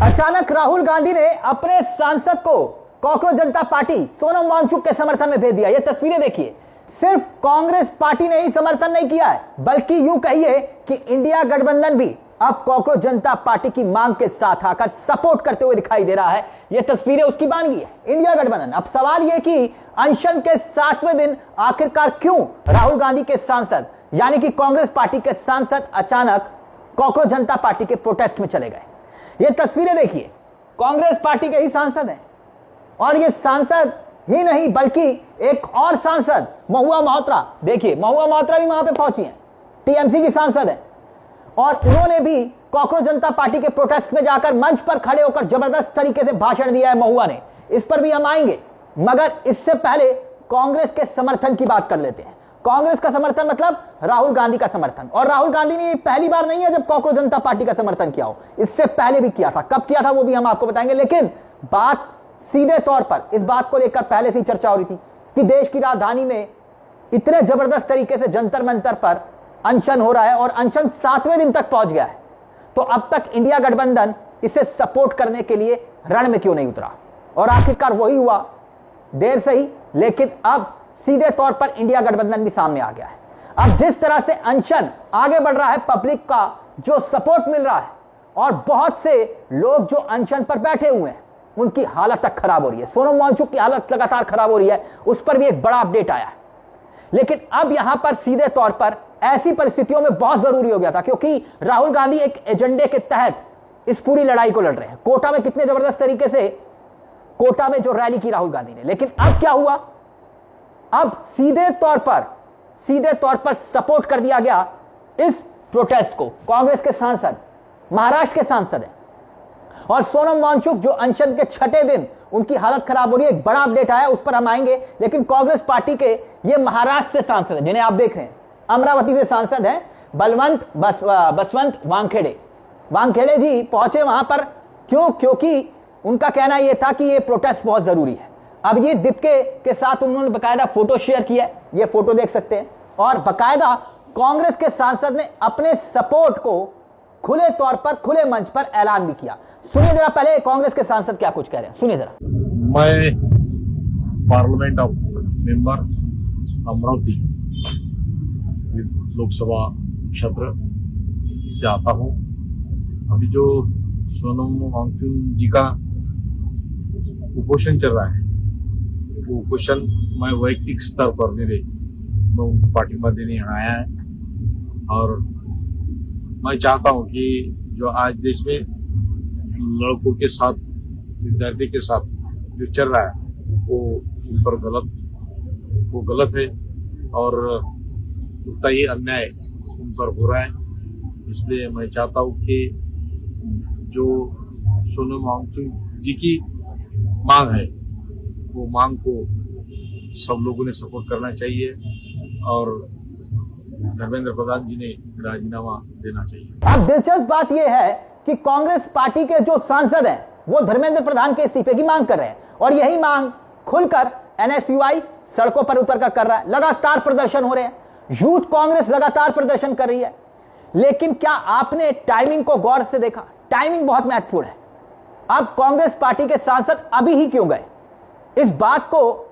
अचानक राहुल गांधी ने अपने सांसद को कॉकरोच जनता पार्टी सोनम वांगचुक के समर्थन में भेज दिया। ये तस्वीरें देखिए, सिर्फ कांग्रेस पार्टी ने ही समर्थन नहीं किया है, बल्कि यूं कहिए कि इंडिया गठबंधन भी अब कॉकरोच जनता पार्टी की मांग के साथ आकर सपोर्ट करते हुए दिखाई दे रहा है। ये तस्वीरें उसकी बानगी है, इंडिया गठबंधन। अब सवाल यह कि अनशन के 7वें दिन आखिरकार क्यों राहुल गांधी के सांसद यानी कि कांग्रेस पार्टी के सांसद अचानक कॉकरोच जनता पार्टी के प्रोटेस्ट में चले गए। ये तस्वीरें देखिए, कांग्रेस पार्टी के ही सांसद हैं और ये सांसद ही नहीं बल्कि एक और सांसद महुआ मोहत्रा, देखिए महुआ मोहत्रा भी वहां पे पहुंची हैं, टीएमसी की सांसद है और उन्होंने भी कॉकरोच जनता पार्टी के प्रोटेस्ट में जाकर मंच पर खड़े होकर जबरदस्त तरीके से भाषण दिया है महुआ ने। इस पर भी हम आएंगे, मगर इससे पहले कांग्रेस के समर्थन की बात कर लेते हैं। कांग्रेस का समर्थन मतलब राहुल गांधी का समर्थन, और राहुल गांधी ने पहली बार नहीं है जब कॉकरोच जनता पार्टी का समर्थन किया हो, इससे पहले भी किया था। कब किया था वो भी हम आपको बताएंगे, लेकिन बात सीधे तौर पर इस बात को लेकर पहले से ही चर्चा हो रही थी कि देश की राजधानी में इतने जबरदस्त तरीके से जंतर मंतर पर अनशन हो रहा है और अनशन 7वें दिन तक पहुंच गया है, तो अब तक इंडिया गठबंधन इसे सपोर्ट करने के लिए रण में क्यों नहीं उतरा? और आखिरकार वही हुआ, देर से ही, लेकिन अब सीधे तौर पर इंडिया गठबंधन भी सामने आ गया है। अब जिस तरह से अनशन आगे बढ़ रहा है, पब्लिक का जो सपोर्ट मिल रहा है और बहुत से लोग जो अनशन पर बैठे हुए हैं उनकी हालत तक खराब हो रही है। सोनम वांगचुक की हालत लगातार खराब हो रही है, उस पर भी एक बड़ा अपडेट आया है। लेकिन अब यहां पर सीधे तौर पर ऐसी परिस्थितियों में बहुत जरूरी हो गया था, क्योंकि राहुल गांधी एक एजेंडे के तहत इस पूरी लड़ाई को लड़ रहे हैं। कोटा में कितने जबरदस्त तरीके से कोटा में जो रैली की राहुल गांधी ने, लेकिन अब क्या हुआ? अब सीधे तौर पर सपोर्ट कर दिया गया इस प्रोटेस्ट को। कांग्रेस के सांसद, महाराष्ट्र के सांसद हैं और सोनम वांगचुक जो अनशन के 6ठे दिन उनकी हालत खराब हो रही है। एक बड़ा अपडेट आया, उस पर हम आएंगे। लेकिन कांग्रेस पार्टी के ये महाराष्ट्र से सांसद हैं जिन्हें आप देख रहे हैं, अमरावती से सांसद हैं बसवंत वानखेड़े जी पहुंचे वहां पर। क्यों? क्योंकि उनका कहना यह था कि यह प्रोटेस्ट बहुत जरूरी है। अभिजीत दीपके के साथ उन्होंने बकायदा फोटो शेयर किया है, ये फोटो देख सकते हैं, और बकायदा कांग्रेस के सांसद ने अपने सपोर्ट को खुले तौर पर, खुले मंच पर ऐलान भी किया। सुनिए जरा पहले कांग्रेस के सांसद क्या कुछ कह रहे हैं, सुनिए जरा। मैं parliament of member Amravati Lok Sabha क्षेत्र से आता हूं। अभी जो सोनम वांगचुक जी का कुपोषण चल रहा है, वो कुपोषण मैं वैयक्तिक स्तर पर मैं उनको पार्टी देने आया है और मैं चाहता हूं कि जो आज देश में लड़कों के साथ, विद्यार्थी के साथ जो चल रहा है वो उन पर गलत है और उतना ही अन्याय उन पर हो रहा है। इसलिए मैं चाहता हूं कि जो सोनम वांगचुक जी की मांग है वो मांग को सब लोगों ने सपोर्ट करना चाहिए और धर्मेंद्र प्रधान जी ने राजीनामा देना चाहिए। अब दिलचस्प बात यह है कि कांग्रेस पार्टी के जो सांसद हैं वो धर्मेंद्र प्रधान के इस्तीफे की मांग कर रहे हैं और यही मांग खुलकर एनएसयूआई सड़कों पर उतरकर कर रहा है। लगातार प्रदर्शन हो रहे हैं, यूथ कांग्रेस लगातार प्रदर्शन कर रही है। लेकिन क्या आपने टाइमिंग को गौर से देखा? टाइमिंग बहुत महत्वपूर्ण है। अब कांग्रेस पार्टी के सांसद अभी ही क्यों गए, इस बात को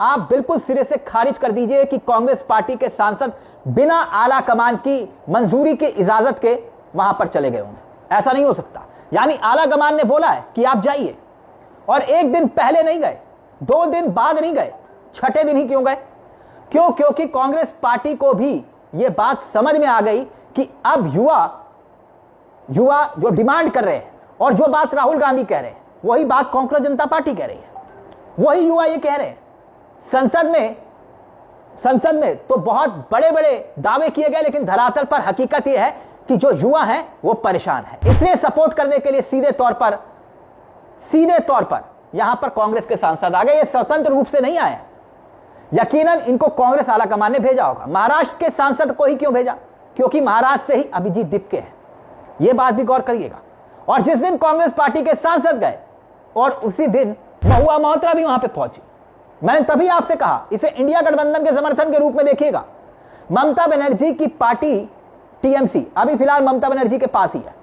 आप बिल्कुल सिरे से खारिज कर दीजिए कि कांग्रेस पार्टी के सांसद बिना आला कमान की मंजूरी की इजाजत के वहां पर चले गए होंगे। ऐसा नहीं हो सकता। यानी आला कमान ने बोला है कि आप जाइए और एक दिन पहले नहीं गए, 2 दिन बाद नहीं गए, 6ठे दिन ही क्यों गए? क्यों? क्योंकि कांग्रेस पार्टी को भी यह बात समझ में आ गई कि अब युवा जो डिमांड कर रहे हैं और जो बात राहुल गांधी कह रहे हैं वही बात कांग्रेस जनता पार्टी कह रही है, वही युवा ये कह रहे हैं। संसद में तो बहुत बड़े बड़े दावे किए गए, लेकिन धरातल पर हकीकत यह है कि जो युवा हैं वो परेशान है। इसलिए सपोर्ट करने के लिए सीधे तौर पर यहां पर कांग्रेस के सांसद आ गए। ये स्वतंत्र रूप से नहीं आए, यकीनन इनको कांग्रेस आलाकमान ने भेजा होगा। महाराष्ट्र के सांसद को ही क्यों भेजा? क्योंकि महाराष्ट्र से ही अभिजीत दीपके हैं, यह बात भी गौर करिएगा। और जिस दिन कांग्रेस पार्टी के सांसद गए और उसी दिन महुआ मोहत्रा भी वहां पे पहुंची। मैंने तभी आपसे कहा इसे इंडिया गठबंधन के समर्थन के रूप में देखिएगा। ममता बनर्जी की पार्टी टीएमसी अभी फिलहाल ममता बनर्जी के पास ही है,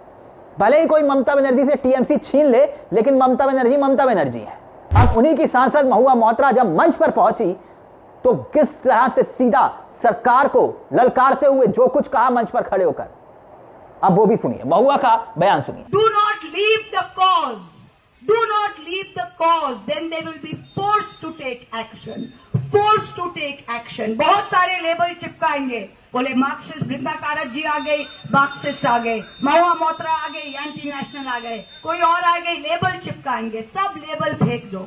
भले ही कोई ममता बनर्जी से टीएमसी छीन ले, लेकिन ममता बनर्जी है। अब उन्हीं की सांसद महुआ मोइत्रा जब मंच पर पहुंची तो किस तरह से सीधा सरकार को ललकारते हुए जो कुछ कहा मंच पर खड़े होकर, अब वो भी सुनिए, महुआ का बयान सुनिए। Do not leave the cause. Do not leave the cause. Then they will be forced to take action. Forced to take action. बहुत सारे लेबल चिपकाएंगे, बोले मार्क्सिस्ट वृंदा कारत जी आ गई, मार्क्सिस्ट आ गए, महुआ मोइत्रा आ गई, एंटी नेशनल आ गए, कोई और आ गई, लेबल चिपकाएंगे। सब लेबल फेंक दो,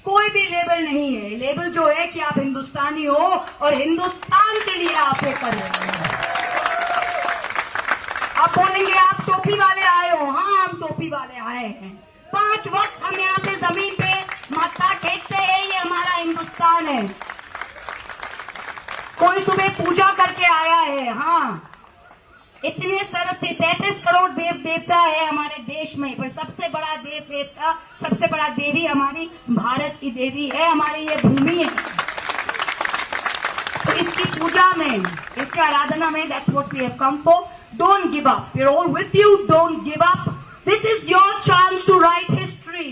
कोई भी लेबल नहीं है। लेबल जो है कि आप हिंदुस्तानी हो और हिंदुस्तान के लिए आप ये कर रहे हो। आप बोलेंगे आप टोपी वाले आए हो, हाँ हम टोपी वाले आए हैं। 5 वक्त हम यहाँ पे जमीन पे माथा टेकते हैं, ये हमारा हिंदुस्तान है। कोई सुबह पूजा करके आया है, हाँ इतने 33 करोड़ देव देवता है हमारे देश में, पर सबसे बड़ा देव देवता, सबसे बड़ा देवी हमारी भारत की देवी है, हमारी ये भूमि है। तो इसकी पूजा में, इसके आराधना में, that's what we have come for. Don't give up. We're all with you. Don't give up. This is your chance to write history.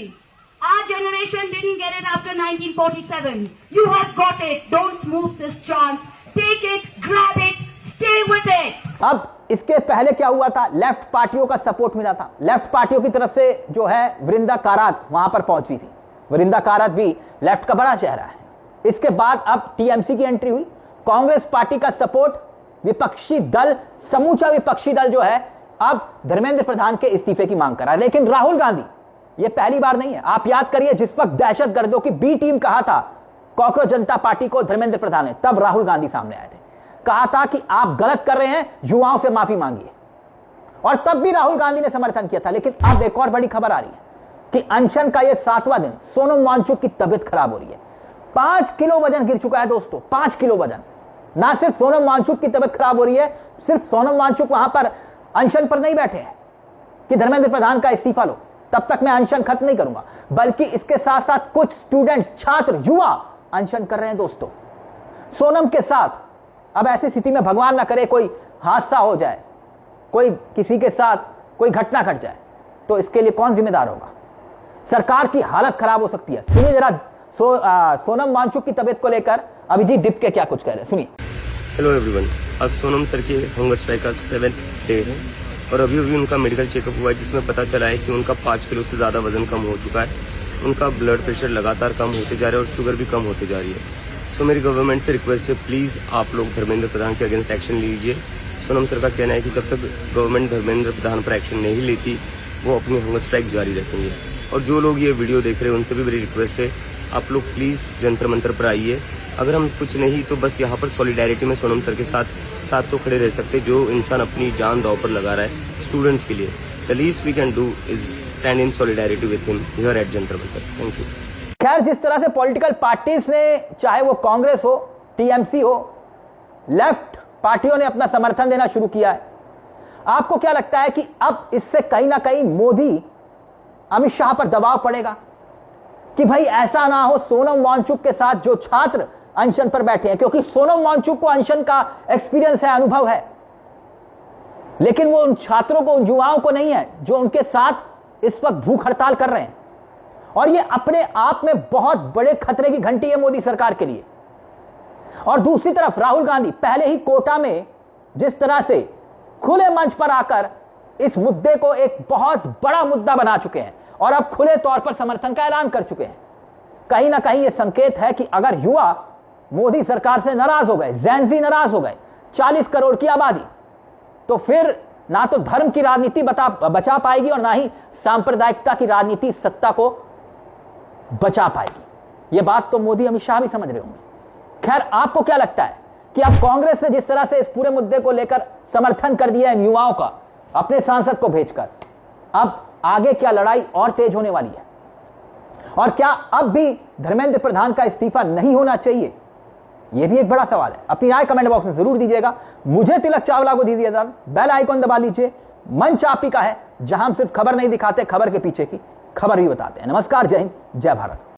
Our generation didn't get it after 1947. You have got it. Don't smooth this chance. Take it, grab it, stay with it. अब इसके पहले क्या हुआ था, left पार्टियों का support मिला था। लेफ्ट पार्टियों की तरफ से जो है वृंदा कारात वहां पर पहुंची थी। वृंदा कारात भी लेफ्ट का बड़ा चेहरा है। इसके बाद अब टीएमसी की एंट्री हुई, कांग्रेस पार्टी का सपोर्ट, विपक्षी दल, समूचा विपक्षी दल जो है अब धर्मेंद्र प्रधान के इस्तीफे की मांग कर रहा है। लेकिन राहुल गांधी, यह पहली बार नहीं है। आप याद करिए, जिस वक्त दहशतगर्दों की बी टीम कहा था कॉकरोच जनता पार्टी को धर्मेंद्र प्रधान ने, तब राहुल गांधी सामने आए थे, कहा था कि आप गलत कर रहे हैं, युवाओं से माफी मांगिए, और तब भी राहुल गांधी ने समर्थन किया था। लेकिन अब एक और बड़ी खबर आ रही है कि अनशन का यह 7वां दिन, सोनम वांगचुक की तबीयत खराब हो रही है। 5 किलो वजन गिर चुका है दोस्तों, 5 किलो वजन। ना सिर्फ सोनम वांगचुक की तबीयत खराब हो रही है, सिर्फ सोनम वांगचुक वहां पर अनशन पर नहीं बैठे हैं कि धर्मेंद्र प्रधान का इस्तीफा लो, तब तक मैं अनशन खत्म नहीं करूंगा, बल्कि इसके साथ साथ कुछ स्टूडेंट्स, छात्र, युवा अनशन कर रहे हैं दोस्तों सोनम के साथ। अब ऐसी स्थिति में भगवान ना करे कोई हादसा हो जाए, कोई किसी के साथ कोई घटना घट जाए, तो इसके लिए कौन जिम्मेदार होगा? सरकार की हालत खराब हो सकती है। सुनिए जरा सोनम वांगचुक की तबीयत को लेकर अभिजीत डिपके क्या कुछ कह रहे हैं, सुनिए। हेलो एवरीवन, आज सोनम सर के हंगर स्ट्राइक का 7th डे है और अभी उनका मेडिकल चेकअप हुआ है, जिसमें पता चला है कि उनका 5 किलो से ज़्यादा वजन कम हो चुका है। उनका ब्लड प्रेशर लगातार कम होते जा रहा है और शुगर भी कम होते जा रही है। तो मेरी गवर्नमेंट से रिक्वेस्ट है, प्लीज़ आप लोग धर्मेंद्र प्रधान के अगेंस्ट एक्शन लीजिए। सोनम सर का कहना है कि जब तक गवर्नमेंट धर्मेंद्र प्रधान पर एक्शन नहीं लेती, वो अपनी हंगर स्ट्राइक जारी रखेंगे। और जो लोग ये वीडियो देख रहे हैं उनसे भी मेरी रिक्वेस्ट है, आप लोग प्लीज़ जंतर मंतर पर आइए। अगर हम कुछ नहीं तो बस यहाँ पर सॉलिडारिटी में सोनम सर के साथ तो खड़े रह सकते, जो इंसान अपनी जान दांव पर लगा रहा है स्टूडेंट्स के लिए। The least we can do is stand in solidarity with him here at Jantar Mantar. Thank you. खैर, जिस तरह से पॉलिटिकल पार्टीज ने, चाहे वो कांग्रेस हो, टीएमसी हो, लेफ्ट पार्टियों ने अपना समर्थन देना शुरू किया है, आपको क्या लगता है कि अब इससे कहीं ना कहीं मोदी, अमित शाह पर दबाव पड़ेगा कि भाई ऐसा ना हो सोनम वांगचुक के साथ जो छात्र अनशन पर बैठे हैं, क्योंकि सोनम वांगचुक को अनशन का एक्सपीरियंस है, अनुभव है, लेकिन वो उन छात्रों को, उन युवाओं को नहीं है जो उनके साथ इस वक्त भूख हड़ताल कर रहे हैं। और ये अपने आप में बहुत बड़े खतरे की घंटी है मोदी सरकार के लिए। और दूसरी तरफ राहुल गांधी पहले ही कोटा में जिस तरह से खुले मंच पर आकर इस मुद्दे को एक बहुत बड़ा मुद्दा बना चुके हैं और अब खुले तौर पर समर्थन का ऐलान कर चुके हैं, कहीं ना कहीं यह संकेत है कि अगर युवा मोदी सरकार से नाराज हो गए, जेनजी नाराज हो गए, 40 करोड़ की आबादी, तो फिर ना तो धर्म की राजनीति बचा पाएगी और ना ही सांप्रदायिकता की राजनीति सत्ता को बचा पाएगी। यह बात तो मोदी, अमित शाह भी समझ रहे होंगे। खैर, आपको क्या लगता है कि अब कांग्रेस ने जिस तरह से इस पूरे मुद्दे को लेकर समर्थन कर दिया है युवाओं का, अपने सांसद को भेजकर, अब आगे क्या लड़ाई और तेज होने वाली है? और क्या अब भी धर्मेंद्र प्रधान का इस्तीफा नहीं होना चाहिए? यह भी एक बड़ा सवाल है। अपनी राय कमेंट बॉक्स में जरूर दीजिएगा। मुझे तिलक चावला को दीजिए इजाजत। बेल आइकॉन दबा लीजिए। मंच आप ही का है, जहां हम सिर्फ खबर नहीं दिखाते, खबर के पीछे की खबर भी बताते हैं। नमस्कार, जय हिंद, जय भारत।